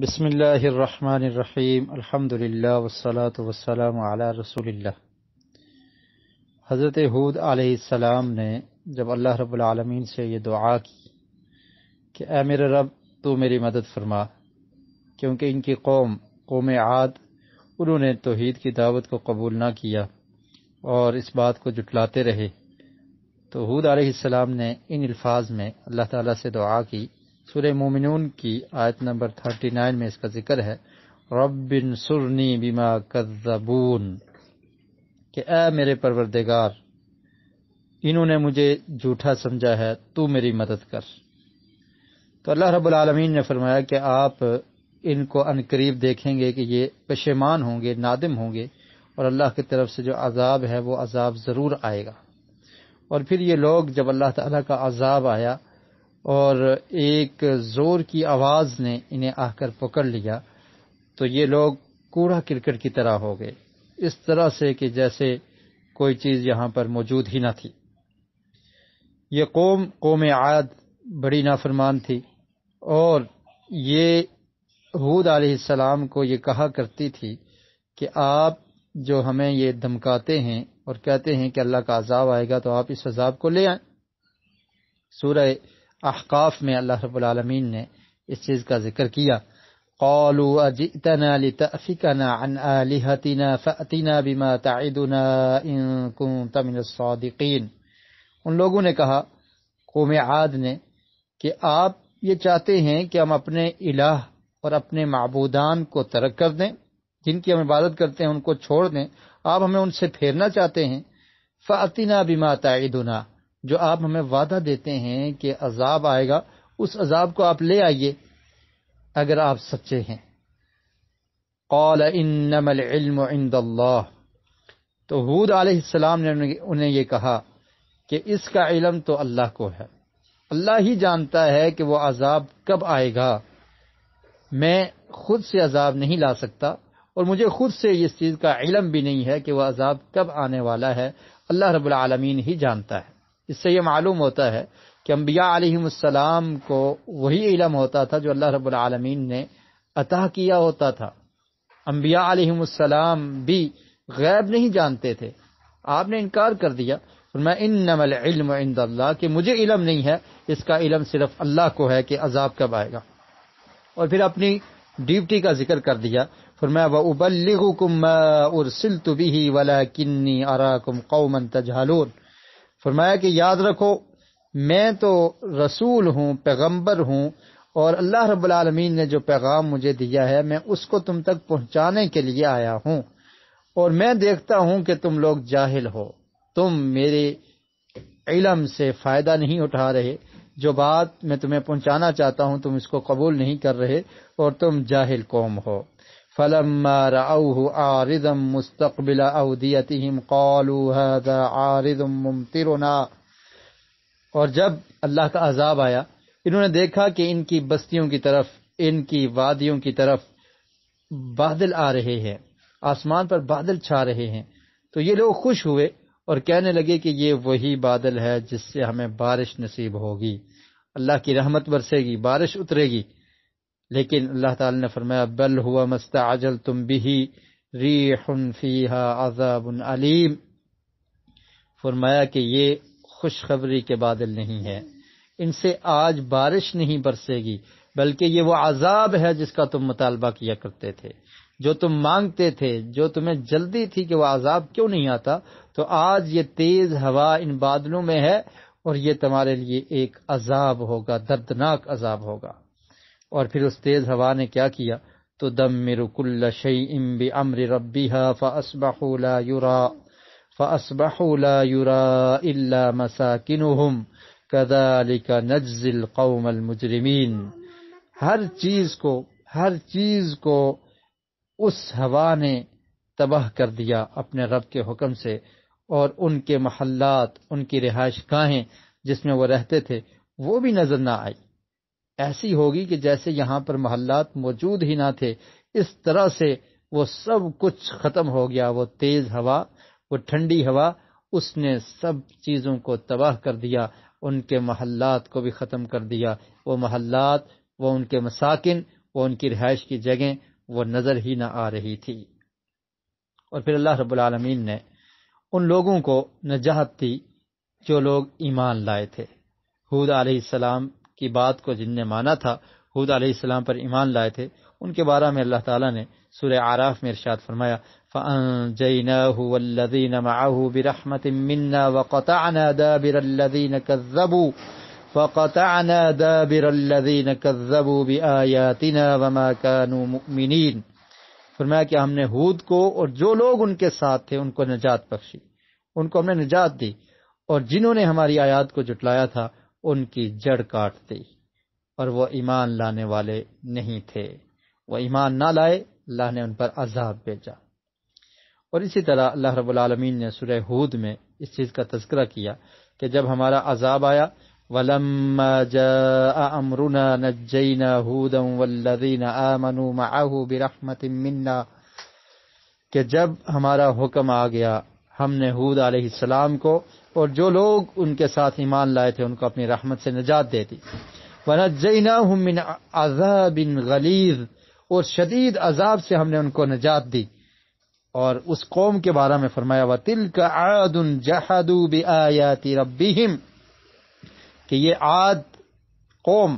بسم اللہ الرحمن الرحیم الحمد للہ والصلاة والسلام علی رسول اللہ۔ حضرت ہود علیہ السلام نے جب اللہ رب العالمین سے یہ دعا کی کہ اے میرے رب تو میری مدد فرما، کیونکہ ان کی قوم عاد انہوں نے توحید کی دعوت کو قبول نہ کیا اور اس بات کو جھٹلاتے رہے، تو ہود علیہ السلام نے ان الفاظ میں اللہ تعالیٰ سے دعا کی۔ سورہ مومنون کی آیت نمبر 39 میں اس کا ذکر ہے، رب انصرنی بما کذبون، کہ اے میرے پروردگار انہوں نے مجھے جھوٹا سمجھا ہے، تو میری مدد کر۔ تو اللہ رب العالمین نے فرمایا کہ آپ ان کو عنقریب دیکھیں گے کہ یہ پشیمان ہوں گے، نادم ہوں گے، اور اللہ کی طرف سے جو عذاب ہے وہ عذاب ضرور آئے گا۔ اور پھر یہ لوگ جب اللہ تعالیٰ کا عذاب آیا اور ایک زور کی آواز نے انہیں آ کر پکڑ لیا، تو یہ لوگ کوڑا کرکٹ کی طرح ہو گئے، اس طرح سے کہ جیسے کوئی چیز یہاں پر موجود ہی نہ تھی۔ یہ قوم عاد بڑی نافرمان تھی، اور یہ ہود علیہ السلام کو یہ کہا کرتی تھی کہ آپ جو ہمیں یہ دھمکاتے ہیں اور کہتے ہیں کہ اللہ کا عذاب آئے گا تو آپ اس عذاب کو لے آئیں۔ سورہ احقاف میں اللہ رب العالمین نے اس چیز کا ذکر کیا، قالوا اجئتنا لتأفکنا عن آلہتنا فأتنا بما تعدنا ان کنت من الصادقین۔ ان لوگوں نے کہا، قوم عاد نے، کہ آپ یہ چاہتے ہیں کہ ہم اپنے الہ اور اپنے معبودان کو ترک کر دیں، جن کی ہم عبادت کرتے ہیں ان کو چھوڑ دیں، آپ ہمیں ان سے پھیرنا چاہتے ہیں۔ فأتنا بما تعدنا، جو آپ ہمیں وعدہ دیتے ہیں کہ عذاب آئے گا، اس عذاب کو آپ لے آئیے اگر آپ سچے ہیں۔ قال انما العلم عند اللہ، تو ہود علیہ السلام نے انہیں یہ کہا کہ اس کا علم تو اللہ کو ہے، اللہ ہی جانتا ہے کہ وہ عذاب کب آئے گا، میں خود سے عذاب نہیں لا سکتا، اور مجھے خود سے اس چیز کا علم بھی نہیں ہے کہ وہ عذاب کب آنے والا ہے، اللہ رب العالمین ہی جانتا ہے۔ اس سے یہ معلوم ہوتا ہے کہ انبیاء علیہم السلام کو وہی علم ہوتا تھا جو اللہ رب العالمین نے عطا کیا ہوتا تھا۔ انبیاء علیہم السلام بھی غیب نہیں جانتے تھے، آپ نے انکار کر دیا، فرمایا انما العلم عند اللہ، کہ مجھے علم نہیں ہے، اس کا علم صرف اللہ کو ہے کہ عذاب کب آئے گا۔ اور پھر اپنی ڈیوٹی کا ذکر کر دیا، فرمایا وَأُبَلِّغُكُم مَّا أُرْسِلْتُ بِهِ وَلَكِنِّي أَرَاكُمْ قَوْمًا تَجْهَلُونَ، فرمایا کہ یاد رکھو میں تو رسول ہوں، پیغمبر ہوں، اور اللہ رب العالمین نے جو پیغام مجھے دیا ہے میں اس کو تم تک پہنچانے کے لیے آیا ہوں، اور میں دیکھتا ہوں کہ تم لوگ جاہل ہو، تم میرے علم سے فائدہ نہیں اٹھا رہے، جو بات میں تمہیں پہنچانا چاہتا ہوں تم اس کو قبول نہیں کر رہے، اور تم جاہل قوم ہو۔ فَلَمَّا رَأَوْهُ عَارِضًا مُسْتَقْبِلَ أَوْدِيَتِهِمْ قَالُوا هَذَا عَارِضٌ مُمْطِرُنَا، اور جب اللہ کا عذاب آیا انہوں نے دیکھا کہ ان کی بستیوں کی طرف، ان کی وادیوں کی طرف بادل آ رہے ہیں، آسمان پر بادل چھا رہے ہیں، تو یہ لوگ خوش ہوئے اور کہنے لگے کہ یہ وہی بادل ہے جس سے ہمیں بارش نصیب ہوگی، اللہ کی رحمت برسے گی، بارش اترے گی۔ لیکن اللہ تعالی نے فرمایا بل ہوا ما استعجلتم به ریح فیہا عذاب علیم، فرمایا کہ یہ خوشخبری کے بادل نہیں ہے، ان سے آج بارش نہیں برسے گی، بلکہ یہ وہ عذاب ہے جس کا تم مطالبہ کیا کرتے تھے، جو تم مانگتے تھے، جو تمہیں جلدی تھی کہ وہ عذاب کیوں نہیں آتا، تو آج یہ تیز ہوا ان بادلوں میں ہے، اور یہ تمہارے لیے ایک عذاب ہوگا، دردناک عذاب ہوگا۔ اور پھر اس تیز ہوا نے کیا کیا، تدمر کل شیء بامر ربها فاصبحوا لا يرى الا مساکنهم كذلك نجزي القوم المجرمین، ہر چیز کو اس ہوا نے تباہ کر دیا اپنے رب کے حکم سے، اور ان کے محلات، ان کی رہائش گاہیں جس میں وہ رہتے تھے وہ بھی نظر نہ آئی، ایسی ہوگی کہ جیسے یہاں پر محلات موجود ہی نہ تھے، اس طرح سے وہ سب کچھ ختم ہو گیا۔ وہ تیز ہوا، وہ ٹھنڈی ہوا، اس نے سب چیزوں کو تباہ کر دیا، ان کے محلات کو بھی ختم کر دیا، وہ محلات، وہ ان کے مساکن، وہ ان کی رہائش کی جگہ وہ نظر ہی نہ آ رہی تھی۔ اور پھر اللہ رب العالمین نے ان لوگوں کو نجات دی جو لوگ ایمان لائے تھے۔ ہود علیہ السلام کی بات کو جن نے مانا تھا، ہود علیہ السلام پر ایمان لائے تھے، ان کے بارے میں اللہ تعالیٰ نے سورہ اعراف میں ارشاد فرمایا فَأَنجَيْنَاهُ وَالَّذِينَ مَعَهُ بِرَحْمَةٍ مِّنَّا وَقَطَعْنَا دَابِرَ الَّذِينَ كَذَّبُوا بِآيَاتِنَا وَمَا كَانُوا مُؤْمِنِينَ۔ فرمایا کہ ہم نے ہود کو اور جو لوگ ان کے ساتھ تھے ان کو نجات بخشی، ان کو ہم نے نجات دی، اور جنہوں نے ہماری آیات کو جھٹلایا تھا ان کی جڑ کاٹ دی، اور وہ ایمان لانے والے نہیں تھے، وہ ایمان نہ لائے، اللہ نے ان پر عذاب بھیجا۔ اور اسی طرح اللہ رب العالمین نے سورہ ہود میں اس چیز کا تذکرہ کیا کہ جب ہمارا عذاب آیا وَلَمَّا جَاءَ أَمْرُنَا نَجَّيْنَا هُودًا وَالَّذِينَ آمَنُوا مَعَهُ بِرَحْمَةٍ مِّنَّا، کہ جب ہمارا حکم آ گیا ہم نے ہود علیہ السلام کو اور جو لوگ ان کے ساتھ ایمان لائے تھے ان کو اپنی رحمت سے نجات دے دی۔ وَنَجَّيْنَاهُم مِّنْ عَذَابٍ غَلِيظٍ، اور شدید عذاب سے ہم نے ان کو نجات دی۔ اور اس قوم کے بارے میں فرمایا وَتِلْكَ عَادٌ جَحَدُوا بِآيَاتِ رَبِّهِمْ، کہ یہ عاد قوم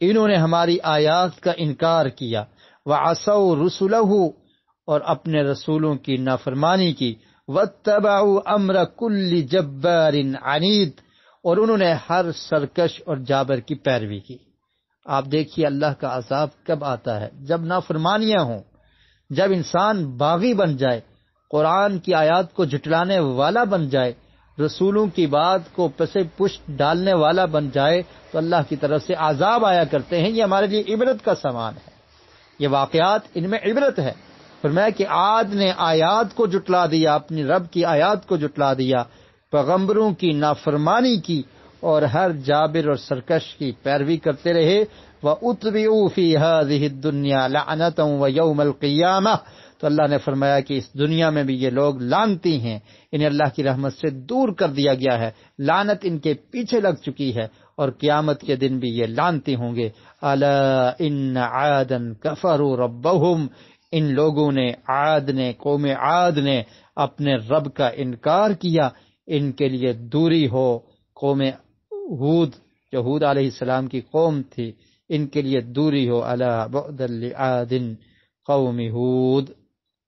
انہوں نے ہماری آیات کا انکار کیا، وَعَصَوْا رُسُلَهُ، اور اپنے رسولوں کی نافرمانی کی، وَاتَّبَعُوا أَمْرَ كُلِّ جَبَّارٍ عَنِيدٍ، اور انہوں نے ہر سرکش اور جابر کی پیروی کی۔ آپ دیکھیے اللہ کا عذاب کب آتا ہے؟ جب نافرمانیاں ہوں، جب انسان باغی بن جائے، قرآن کی آیات کو جھٹلانے والا بن جائے، رسولوں کی بات کو پس پشت ڈالنے والا بن جائے، تو اللہ کی طرف سے عذاب آیا کرتے ہیں۔ یہ ہمارے لیے عبرت کا سامان ہے، یہ واقعات ان میں عبرت ہے۔ فرمایا کہ عاد نے آیات کو جھٹلا دیا، اپنی رب کی آیات کو جھٹلا دیا، پیغمبروں کی نافرمانی کی، اور ہر جابر اور سرکش کی پیروی کرتے رہے۔ وَأُتْبِعُوا فِي هَذِهِ الدُّنْيَا لَعْنَةً وَيَوْمَ الْقِيَامَةِ، تو اللہ نے فرمایا کہ اس دنیا میں بھی یہ لوگ لعنتی ہیں، انہیں اللہ کی رحمت سے دور کر دیا گیا ہے، لعنت ان کے پیچھے لگ چکی ہے، اور قیامت کے دن بھی یہ لعنتی ہوں گے۔ الا ان عادا کفروا ربهم، ان لوگوں نے، عاد نے، قوم عاد نے اپنے رب کا انکار کیا، ان کے لیے دوری ہو۔ قوم ہود جو ہود علیہ السلام کی قوم تھی، ان کے لیے دوری ہو۔ الا بعدا لعاد قوم ہود،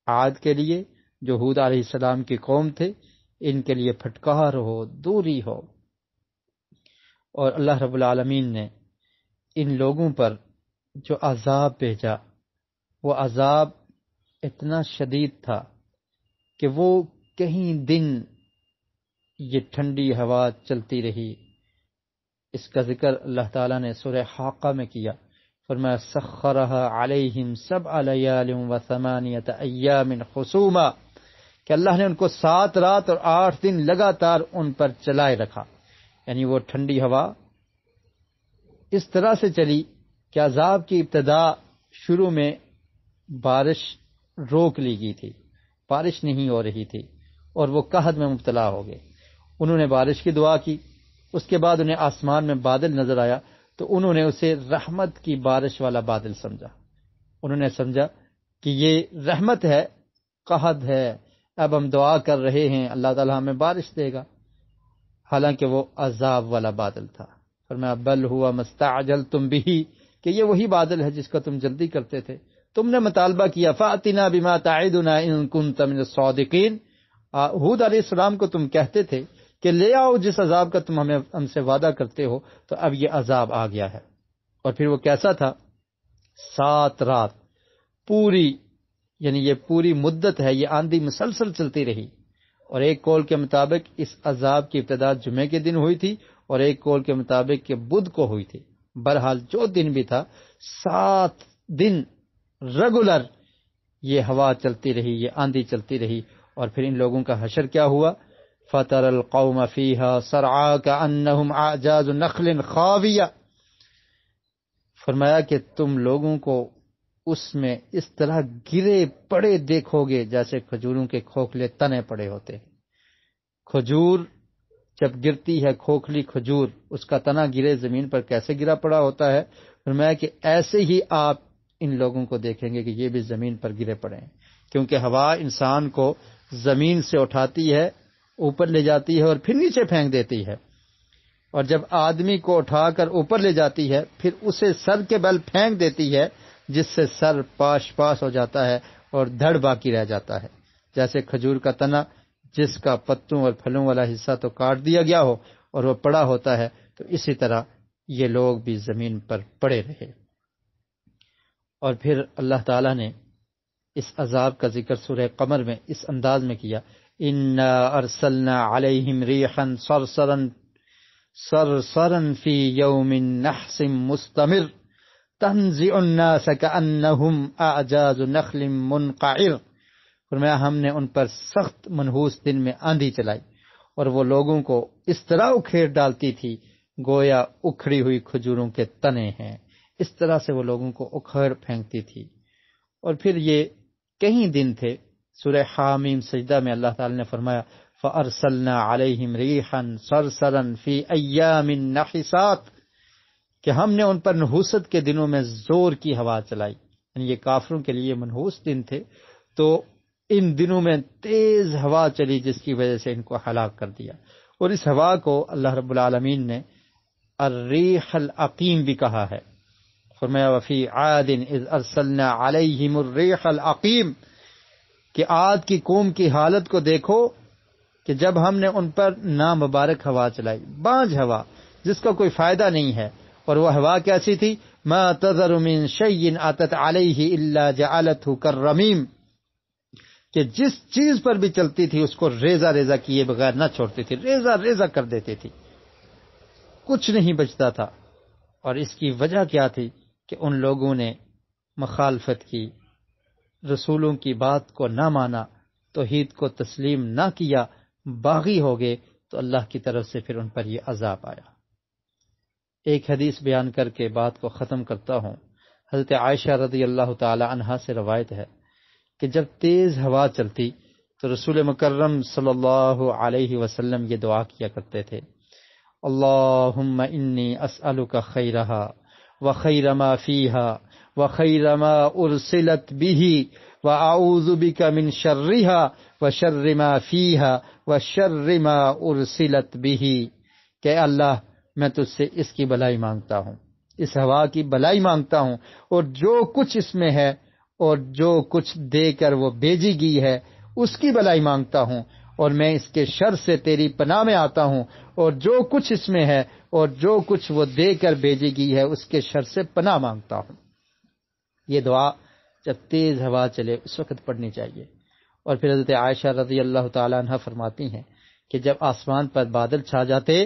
عاد کے لیے جو ہود علیہ السلام کی قوم تھے ان کے لیے پھٹکار ہو، دوری ہو۔ اور اللہ رب العالمین نے ان لوگوں پر جو عذاب بھیجا، وہ عذاب اتنا شدید تھا کہ وہ کہیں دن یہ ٹھنڈی ہوا چلتی رہی۔ اس کا ذکر اللہ تعالیٰ نے سورہ حاقہ میں کیا، فرمایا سخرها علیہم 7 لیال و8 ایام حسوما، کہ اللہ نے ان کو 7 رات اور 8 دن لگاتار ان پر چلائے رکھا۔ یعنی وہ ٹھنڈی ہوا اس طرح سے چلی کہ عذاب کی ابتدا شروع میں بارش روک لی گئی تھی، بارش نہیں ہو رہی تھی، اور وہ قحط میں مبتلا ہو گئے۔ انہوں نے بارش کی دعا کی، اس کے بعد انہیں آسمان میں بادل نظر آیا تو انہوں نے اسے رحمت کی بارش والا بادل سمجھا۔ انہوں نے سمجھا کہ یہ رحمت ہے، قحط ہے، اب ہم دعا کر رہے ہیں اللہ تعالیٰ ہمیں بارش دے گا، حالانکہ وہ عذاب والا بادل تھا۔ فرمایا بل ہوا مستعجلتم بہ، کہ یہ وہی بادل ہے جس کا تم جلدی کرتے تھے، تم نے مطالبہ کیا فاتنا بما تعدنا ان کنت من الصادقین، ہود علیہ السلام کو تم کہتے تھے کہ لے آؤ جس عذاب کا تم ہم سے وعدہ کرتے ہو، تو اب یہ عذاب آ گیا ہے۔ اور پھر وہ کیسا تھا؟ 7 رات پوری، یعنی یہ پوری مدت ہے، یہ آندھی مسلسل چلتی رہی۔ اور ایک قول کے مطابق اس عذاب کی ابتدا جمعے کے دن ہوئی تھی، اور ایک قول کے مطابق کہ بدھ کو ہوئی تھی۔ بہرحال جو دن بھی تھا، 7 دن ریگولر یہ ہوا چلتی رہی، یہ آندھی چلتی رہی۔ اور پھر ان لوگوں کا حشر کیا ہوا؟ فَتَرَى الْقَوْمَ فِيهَا سَرْعَىٰ كَأَنَّهُمْ أَعْجَازُ نَخْلٍ خَاوِيَةٍ، فرمایا کہ تم لوگوں کو اس میں اس طرح گرے پڑے دیکھو گے جیسے کھجوروں کے کھوکھلے تنے پڑے ہوتے ہیں۔ کھجور جب گرتی ہے، کھوکھلی کھجور، اس کا تنا گرے زمین پر کیسے گرا پڑا ہوتا ہے، فرمایا کہ ایسے ہی آپ ان لوگوں کو دیکھیں گے کہ یہ بھی زمین پر گرے پڑے ہیں، کیونکہ ہوا انسان کو زمین سے اٹھاتی ہے، اوپر لے جاتی ہے اور پھر نیچے پھینک دیتی ہے، اور جب آدمی کو اٹھا کر اوپر لے جاتی ہے پھر اسے سر کے بل پھینک دیتی ہے، جس سے سر پاش پاش ہو جاتا ہے اور دھڑ باقی رہ جاتا ہے، جیسے کھجور کا تنا جس کا پتوں اور پھلوں والا حصہ تو کاٹ دیا گیا ہو اور وہ پڑا ہوتا ہے، تو اسی طرح یہ لوگ بھی زمین پر پڑے رہے۔ اور پھر اللہ تعالیٰ نے اس عذاب کا ذکر سورہ قمر میں اس انداز میں کیا، انا ارسلنا علیہم ریحا صرصرا فی یوم نحس مستمر تنزع الناس کأنہم اعجاز نخل منقعر۔ فرمایا ہم نے ان پر سخت منحوس دن میں آندھی چلائی اور وہ لوگوں کو اس طرح اکھیڑ ڈالتی تھی گویا اکھڑی ہوئی کھجوروں کے تنے ہیں، اس طرح سے وہ لوگوں کو اکھیڑ پھینکتی تھی۔ اور پھر یہ کئی دن تھے، سورہ حامیم سجدہ میں اللہ تعالی نے فرمایا فَأَرْسَلْنَا عَلَيْهِمْ رِيحًا صَرْصَرًا فِي أَيَّامٍ نَحِسَاتٍ کہ ہم نے ان پر نحوست کے دنوں میں زور کی ہوا چلائی، یعنی یہ کافروں کے لیے منحوس دن تھے، تو ان دنوں میں تیز ہوا چلی جس کی وجہ سے ان کو ہلاک کر دیا۔ اور اس ہوا کو اللہ رب العالمین نے الریح العقیم بھی کہا ہے، فرمایا وفی عاد اذ ارسلنا علیہم الریح العقیم کہ عاد کی قوم کی حالت کو دیکھو کہ جب ہم نے ان پر نامبارک ہوا چلائی، بانجھ ہوا جس کا کوئی فائدہ نہیں ہے، اور وہ ہوا کیسی تھی، ما تذر من شیء اتت علیہ الا جعلته کالرمیم کہ جس چیز پر بھی چلتی تھی اس کو ریزہ ریزہ کیے بغیر نہ چھوڑتی تھی، ریزہ ریزہ کر دیتی تھی، کچھ نہیں بچتا تھا۔ اور اس کی وجہ کیا تھی کہ ان لوگوں نے مخالفت کی، رسولوں کی بات کو نہ مانا، توحید کو تسلیم نہ کیا، باغی ہو گئے، تو اللہ کی طرف سے پھر ان پر یہ عذاب آیا۔ ایک حدیث بیان کر کے بات کو ختم کرتا ہوں۔ حضرت عائشہ رضی اللہ تعالی عنہا سے روایت ہے کہ جب تیز ہوا چلتی تو رسول مکرم صلی اللہ علیہ وسلم یہ دعا کیا کرتے تھے، اللہم انی اسألک خیرہا وخیر ما فیہا وخیر ما ارسلت بہ واعوذ بک من شرہا وشر ما فیہا وشر ما ارسلت بہ کہ اللہ میں تجھ سے اس کی بھلائی مانگتا ہوں، اس ہوا کی بھلائی مانگتا ہوں، اور جو کچھ اس میں ہے اور جو کچھ دے کر وہ بھیجی گئی ہے اس کی بھلائی مانگتا ہوں، اور میں اس کے شر سے تیری پناہ میں آتا ہوں، اور جو کچھ اس میں ہے اور جو کچھ وہ دے کر بھیجی گئی ہے اس کے شر سے پناہ مانگتا ہوں۔ یہ دعا جب تیز ہوا چلے اس وقت پڑھنی چاہیے۔ اور پھر حضرت عائشہ رضی اللہ تعالی عنہ فرماتی ہیں کہ جب آسمان پر بادل چھا جاتے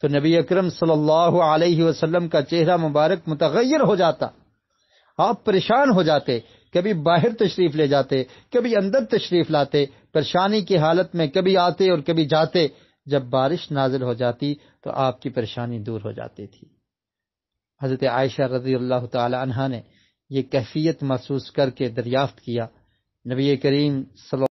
تو نبی اکرم صلی اللہ علیہ وسلم کا چہرہ مبارک متغیر ہو جاتا، آپ پریشان ہو جاتے، کبھی باہر تشریف لے جاتے، کبھی اندر تشریف لاتے، پریشانی کی حالت میں کبھی آتے اور کبھی جاتے۔ جب بارش نازل ہو جاتی تو آپ کی پریشانی دور ہو جاتی تھی۔ حضرت عائشہ رضی اللہ تعالی عنہا نے یہ کیفیت محسوس کر کے دریافت کیا، نبی کریم صلی